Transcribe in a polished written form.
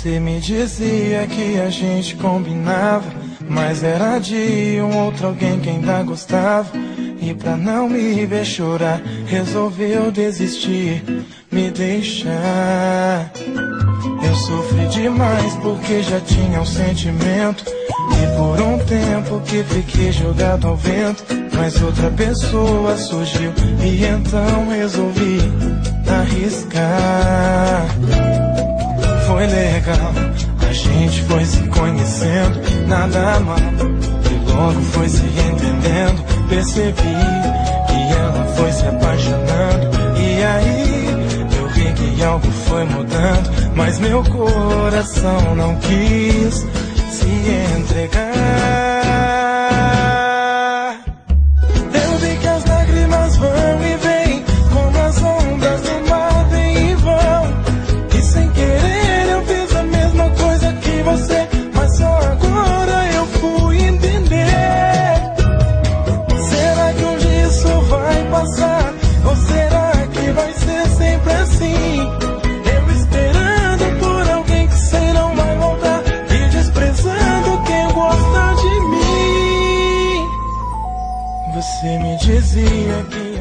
Você me dizia que a gente combinava, mas era de um outro alguém que ainda gostava. E pra não me ver chorar, resolveu desistir, me deixar. Eu sofri demais porque já tinha um sentimento, e por um tempo que fiquei jogado ao vento. Mas outra pessoa surgiu e então resolvi arriscar. Foi legal, a gente foi se conhecendo, nada mal, e logo foi se entendendo. Percebi que ela foi se apaixonando, e aí eu vi que algo foi mudando. Mas meu coração não quis se entregar. Eu vi que as lágrimas vão e vêm, como as ondas do mar vêm e vão. E sem querer eu fiz a mesma coisa que você, mas só agora eu fui entender. Será que um dia isso vai passar? Ou será que vai ser sempre assim? Eu esperando por alguém que sei não vai voltar, e desprezando quem gosta de mim. Você me dizia que